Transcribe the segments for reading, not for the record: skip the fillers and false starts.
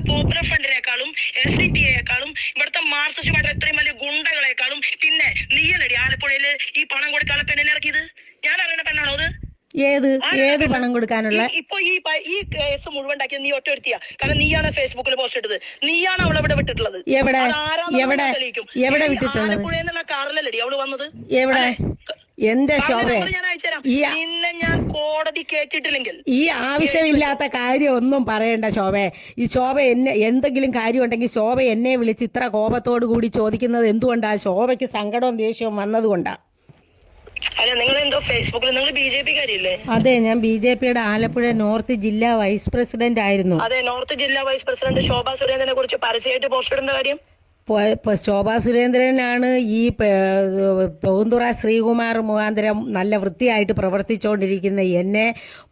Popular ഫ്രണ്ടിനേക്കാളും SDPയെക്കാളും ഇവിടുത്തെ മാർക്സിസ്റ്റുമായിട്ട് എത്രയും വലിയ ഗുണ്ടകളെക്കാളും പിന്നെ നീയല്ലടി ആലപ്പുഴയില് ഈ പണം കൊടുക്കാനുള്ള പെണ്ണിനെ ഇറക്കിയത്? ഞാൻ അറിയണ പെണ്ണാണോ അത്? ഏത് പണം കൊടുക്കാനുള്ള? ഇപ്പൊ ഈ കേസ് മുഴുവൻ ഉണ്ടാക്കിയത് നീ ഒറ്റ ഒരുത്തിയാ. കാരണം നീയാണ് ഫേസ്ബുക്കിൽ പോസ്റ്റ് ഇട്ടത്, നീയാണ് അവളെ ഇവിടെ വിട്ടിട്ടുള്ളത്. എവിടെ വിട്ടിട്ടുള്ളത്? ആലപ്പുഴ കാറിലല്ലടി അവള് വന്നത്. എവിടെ? എന്റെ ശോഭ, നിന്നെ ഞാൻ കോടതി കേട്ടിട്ടില്ലെങ്കിൽ ഈ ആവശ്യമില്ലാത്ത കാര്യം ഒന്നും പറയണ്ട ശോഭ. ഈ ശോഭ എന്നെ എന്തെങ്കിലും കാര്യം ഉണ്ടെങ്കിൽ ശോഭ എന്നെ വിളിച്ച് ഇത്ര കോപത്തോടു കൂടി ചോദിക്കുന്നത് എന്തുകൊണ്ടാ? ശോഭയ്ക്ക് സങ്കടവും ദേഷ്യവും വന്നതുകൊണ്ടാ. അല്ല, നിങ്ങൾ എന്തോ ഫേസ്ബുക്കിൽ നിങ്ങൾ BJP കാര്യല്ലേ? അതെ, ഞാൻ BJPയുടെ ആലപ്പുഴ നോർത്ത് ജില്ലാ വൈസ് പ്രസിഡന്റ് ആയിരുന്നു. അതെ, നോർത്ത് ജില്ലാ വൈസ് പ്രസിഡന്റ് ശോഭാ സുരേന്ദ്രനെ കുറിച്ച് പരസ്യമായിട്ട് പോസ്റ്റ് ഇടേണ്ട കാര്യം? ശോഭാ സുരേന്ദ്രനാണ് ഈ പൂന്തുറ ശ്രീകുമാർ മുഖാന്തരം നല്ല വൃത്തിയായിട്ട് പ്രവർത്തിച്ചുകൊണ്ടിരിക്കുന്ന എന്നെ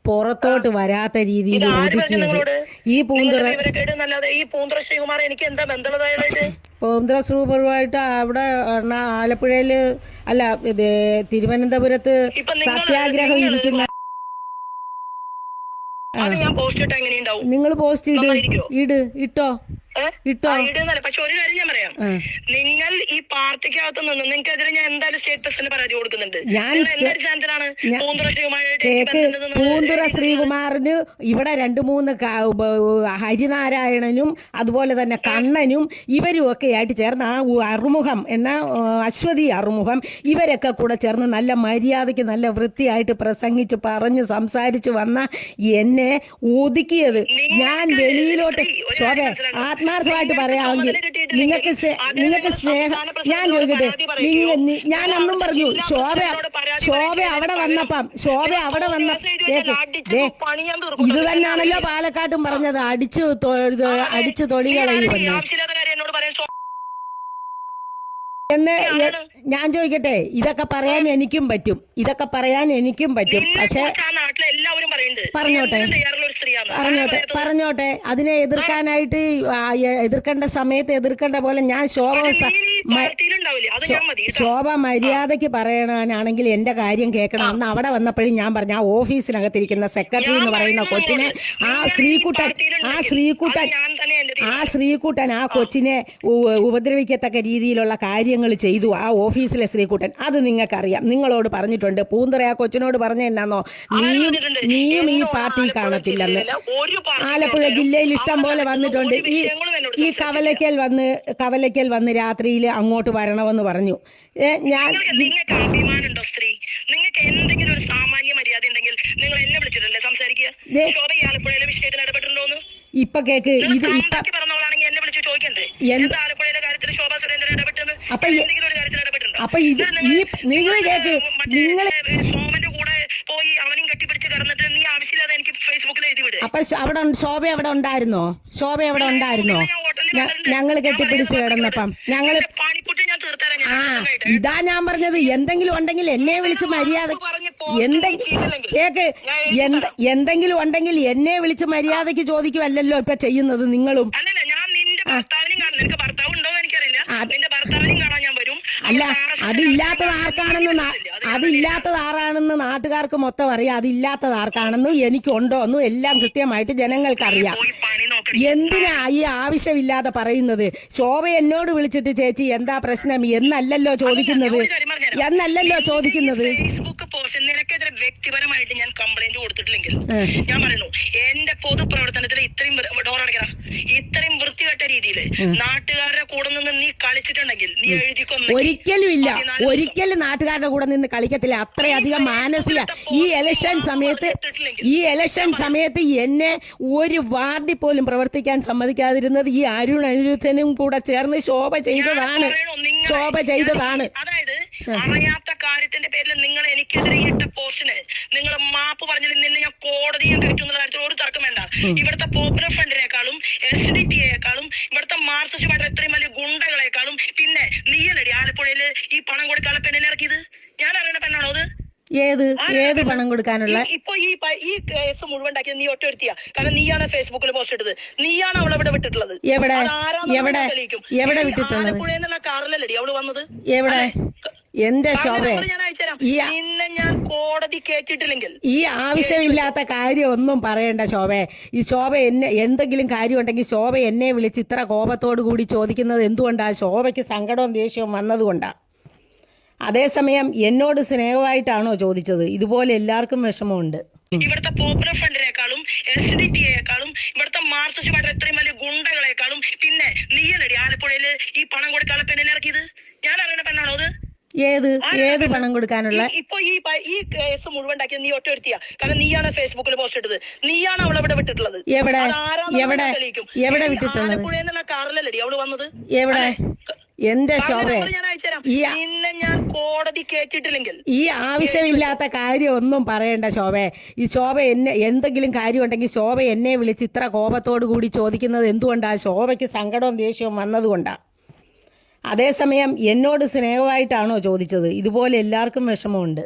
പുറത്തോട്ട് വരാത്ത രീതിയിൽ ഒതുക്കിയത്. ഈ പൂന്തുറ ശ്രീകുമാർ എനിക്ക് എന്താ ബന്ധമുള്ളതായിട്ട്? പൂന്തുറ ശ്രീകുമാറുമായിട്ട് അവിടെ ആലപ്പുഴയില് അല്ല തിരുവനന്തപുരത്ത് സത്യാഗ്രഹം ഇരിക്കുന്ന നിങ്ങൾ പോസ്റ്റ് ഇട്ടോ? പക്ഷെ ഒരു കാര്യം ഞാൻ പറയാം, നിങ്ങൾ ഈ പാർട്ടിക്കകത്ത് നിന്ന് നിങ്ങൾക്കെതിരെ ഞാൻ എന്തായാലും സ്റ്റേറ്റ് പ്രസിഡന്റ് പരാതി കൊടുക്കുന്നുണ്ട്. പൂന്തുറ ശ്രീകുമാറിന് ഇവിടെ 2-3 ഹരിനാരായണനും അതുപോലെ തന്നെ കണ്ണനും ഇവരും ഒക്കെ ആയിട്ട് ചേർന്ന് ആ അറുമുഖം എന്ന അശ്വതി അറുമുഖം ഇവരൊക്കെ കൂടെ ചേർന്ന് നല്ല മര്യാദയ്ക്ക് നല്ല വൃത്തിയായിട്ട് പ്രസംഗിച്ച് പറഞ്ഞ് സംസാരിച്ച് വന്ന എന്നെ ഒതുക്കിയത്. ഞാൻ വെളിയിലോട്ട് ശോഭ ആത്മാർത്ഥമായിട്ട് പറയാമെങ്കിൽ നിങ്ങൾക്ക് സ്നേഹം ഞാൻ ചോദിക്കട്ടെ, ഞാൻ അന്നും പറഞ്ഞു ശോഭ അവിടെ വന്നപ്പം ഇത് തന്നെയാണല്ലോ പാലക്കാട്ടും പറഞ്ഞത്, അടിച്ചു തൊളികളയുമെന്ന് എന്ന് ഞാൻ ചോദിക്കട്ടെ. ഇതൊക്കെ പറയാൻ എനിക്കും പറ്റും, പക്ഷെ പറഞ്ഞോട്ടെ അതിനെ എതിർക്കാനായിട്ട് എതിർക്കേണ്ട സമയത്ത് എതിർക്കേണ്ട പോലെ ഞാൻ ശോഭ മര്യാദയ്ക്ക് പറയണാണെങ്കിൽ എന്റെ കാര്യം കേൾക്കണം. അന്ന് അവിടെ വന്നപ്പോഴും ഞാൻ പറഞ്ഞു, ആ ഓഫീസിനകത്തിരിക്കുന്ന സെക്രട്ടറി എന്ന് പറയുന്ന കൊച്ചിനെ ആ ശ്രീകുട്ടൻ ആ കൊച്ചിനെ ഉപദ്രവിക്കത്തക്ക രീതിയിലുള്ള കാര്യങ്ങൾ ചെയ്തു. ആ ഓഫീസിലെ ശ്രീകുട്ടൻ, അത് നിങ്ങൾക്കറിയാം, നിങ്ങളോട് പറഞ്ഞിട്ടുണ്ട്. പൂന്തുറ ആ കൊച്ചിനോട് പറഞ്ഞ എന്നാന്നോ, നീയും ഈ പാർട്ടി കാണത്തില്ലെന്ന്. ആലപ്പുഴ ജില്ലയിൽ ഇഷ്ടം പോലെ വന്നിട്ടുണ്ട്. ഈ കവലയ്ക്കൽ വന്ന് രാത്രിയിൽ അങ്ങോട്ട് വരണമെന്ന് പറഞ്ഞു. നിങ്ങൾക്ക് എന്തെങ്കിലും ഒരു സാമാന്യ മര്യാദ ഉണ്ടെങ്കിൽ നിങ്ങൾ എന്നെ വിളിച്ചിട്ടല്ലേ സംസാരിക്കുക? ആലപ്പുഴയിലെ വിഷയത്തിൽ ഇടപെട്ടിട്ടുണ്ടോന്ന് ഇപ്പൊ കേക്ക്. ഇത് പറഞ്ഞോളാണെങ്കിൽ എന്നെ വിളിച്ച് ചോദിക്കണ്ടേ ആലപ്പുഴയിലെ കാര്യത്തിൽ ശോഭാ സുരേന്ദ്രൻ ഇടപെട്ടെന്ന്? എന്തെങ്കിലും ഒരു കാര്യത്തിൽ ഇടപെട്ടിട്ടുണ്ടോ? നിങ്ങൾ കേക്ക്, നിങ്ങൾ സോമന്റെ കൂടെ പോയി അവനും കെട്ടിപ്പിടിച്ച് കിടന്നിട്ട് നീ ആവശ്യമില്ലാതെ എനിക്ക് ഫേസ്ബുക്കിൽ എഴുതി വിട്. അപ്പൊ ശോഭ അവിടെ ഉണ്ടായിരുന്നോ? ഞങ്ങൾ കെട്ടിപ്പിടിച്ച് കിടന്നപ്പം ഞങ്ങള് ഇതാ ഞാൻ പറഞ്ഞത്, എന്തെങ്കിലും ഉണ്ടെങ്കിൽ എന്നെ വിളിച്ച് മര്യാദ എന്തെങ്കിലും ഉണ്ടെങ്കിൽ എന്നെ വിളിച്ച് മര്യാദക്ക് ചോദിക്കുമല്ലോ ഇപ്പൊ ചെയ്യുന്നത് നിങ്ങളും. അല്ല, അതില്ലാത്തത് ആരാണെന്ന് നാട്ടുകാർക്ക് മൊത്തം അറിയാം, അതില്ലാത്തത് ആർക്കാണെന്നും എനിക്കുണ്ടോന്നും എല്ലാം കൃത്യമായിട്ട് ജനങ്ങൾക്കറിയാം. എന്തിനാ ഈ ആവശ്യമില്ലാതെ പറയുന്നത്? ശോഭ എന്നോട് വിളിച്ചിട്ട് ചേച്ചി എന്താ പ്രശ്നം എന്നല്ലല്ലോ ചോദിക്കുന്നത്. നിനക്കെതിരെ വ്യക്തിപരമായിട്ട് ഞാൻ കംപ്ലൈന്റ് കൊടുത്തിട്ടില്ലെങ്കിൽ ഞാൻ പറയുന്നു, എന്റെ പൊതുപ്രവർത്തനത്തിൽ ഇത്രയും വൃത്തികെട്ട രീതിയിൽ നാട്ടുകാരുടെ കൂടെ നിന്ന് നീ കളിച്ചിട്ടുണ്ടെങ്കിൽ നീ എഴുതിക്കൊന്നു. ഒരിക്കലും നാട്ടുകാരുടെ കൂടെ നിന്ന് കളിക്കത്തില്ല. അത്രയധികം മാനസിക ഈ ഇലക്ഷൻ സമയത്ത് എന്നെ ഒരു വാർഡിൽ പോലും പ്രവർത്തിക്കാൻ സമ്മതിക്കാതിരുന്നത് ഈ അനിരുദ്ധനും കൂടെ ചേർന്ന് ശോഭ ചെയ്തതാണ്. അതായത് അറിയാത്ത കാര്യത്തിന്റെ പേരിൽ നിങ്ങൾ എനിക്കെതിരെ ഇട്ട പോസ്റ്റിന് നിങ്ങൾ മാപ്പ് പറഞ്ഞില്ല. നിന്നെ ഞാൻ കോടതിയും കയറ്റുന്ന കാര്യത്തിൽ ഒരു തർക്കം വേണ്ട. ഇവിടുത്തെ പോപ്പുലർ ഫ്രണ്ടിനേക്കാളും SDPയെക്കാളും ഇവിടുത്തെ മാർക്സിസ്റ്റുമായിട്ട് എത്രയും വലിയ ഗുണ്ടകളെക്കാളും പിന്നെ നീയല്ലടി ആലപ്പുഴയില് ഈ പണം കൊടുക്കാനുള്ള പെണ്ണിനെ ഇറക്കിയത്? ഞാൻ അറിയണ പെണ്ണാണോ അത്? ഏത് പണം കൊടുക്കാനുള്ള? ഇപ്പൊ ഈ കേസ് മുഴുവൻ ഉണ്ടാക്കിയത് നീ ഒറ്റ ഒരുത്തിയാ. കാരണം നീയാണ് ഫേസ്ബുക്കിൽ പോസ്റ്റ് ഇട്ടത്, നീയാണ് അവളെ ഇവിടെ വിട്ടിട്ടുള്ളത്. എവിടെ വിട്ടിട്ടുള്ളത്? ആലപ്പുഴ കാറിലല്ലടി അവള് വന്നത്. എന്റെ ശോഭ ഞാൻ അയച്ചുതരാം. ഈ നിന്നെ ഞാൻ കോടതി കേട്ടിട്ടില്ലെങ്കിൽ ഈ ആവശ്യമില്ലാത്ത കാര്യം ഒന്നും പറയണ്ട ശോഭേ. ഈ ശോഭ എന്നെ എന്തെങ്കിലും കാര്യം ഉണ്ടെങ്കിൽ ശോഭ എന്നെ വിളിച്ച് ഇത്ര കോപത്തോടു കൂടി ചോദിക്കുന്നത് എന്തുകൊണ്ടാ? ശോഭയ്ക്ക് സങ്കടവും ദേഷ്യവും വന്നതുകൊണ്ടാ. അതേസമയം എന്നോട് സ്നേഹമായിട്ടാണോ ചോദിച്ചത്? ഇതുപോലെ എല്ലാവർക്കും വിഷമമുണ്ട്. ഇവിടുത്തെ പോപ്പുലർ ഫ്രണ്ടിനേക്കാളും SDPയെക്കാളും ഇവിടുത്തെ മാർക്സിസ്റ്റ് പാർട്ടി ഇത്രയും വലിയ ഗുണ്ടകളെക്കാളും പിന്നെ നീയല്ലടി ആലപ്പുഴയില് ഈ പണം കൊടുക്കാനുള്ള പെണ്ണിനെ ഇറക്കിയത്? ഞാൻ അറിയണ പെണ്ണാണോ അത്? ഏത് പണം കൊടുക്കാനുള്ള? ഇപ്പൊ ഈ കേസ് മുഴുവൻ ഉണ്ടാക്കിയത് നീ ഒറ്റ ഒരുത്തിയാ. കാരണം നീയാണ് ഫേസ്ബുക്കിൽ പോസ്റ്റ് ഇട്ടത്, നീയാണ് അവളെ ഇവിടെ വിട്ടിട്ടുള്ളത്. എവിടെ വിട്ടിട്ടുള്ളത്? ആലപ്പുഴയെന്നുള്ള കാറിലല്ലടി അവള് വന്നത്. എവിടെ? എന്റെ ശോഭ ഞാൻ അയച്ചുതരാം. നിന്നെ ഞാൻ കോടതി കേട്ടിട്ടില്ലെങ്കിൽ ഈ ആവശ്യമില്ലാത്ത കാര്യം ഒന്നും പറയണ്ട ശോഭേ. ഈ ശോഭ എന്നെ എന്തെങ്കിലും കാര്യം ഉണ്ടെങ്കിൽ ശോഭ എന്നെ വിളിച്ച് ഇത്ര കോപത്തോടു കൂടി ചോദിക്കുന്നത് എന്തുകൊണ്ടാ? ശോഭയ്ക്ക് സങ്കടവും ദേഷ്യവും വന്നതുകൊണ്ടാ. അതേസമയം എന്നോട് സ്നേഹമായിട്ടാണോ ചോദിച്ചത്? ഇതുപോലെ എല്ലാവർക്കും വിഷമമുണ്ട്.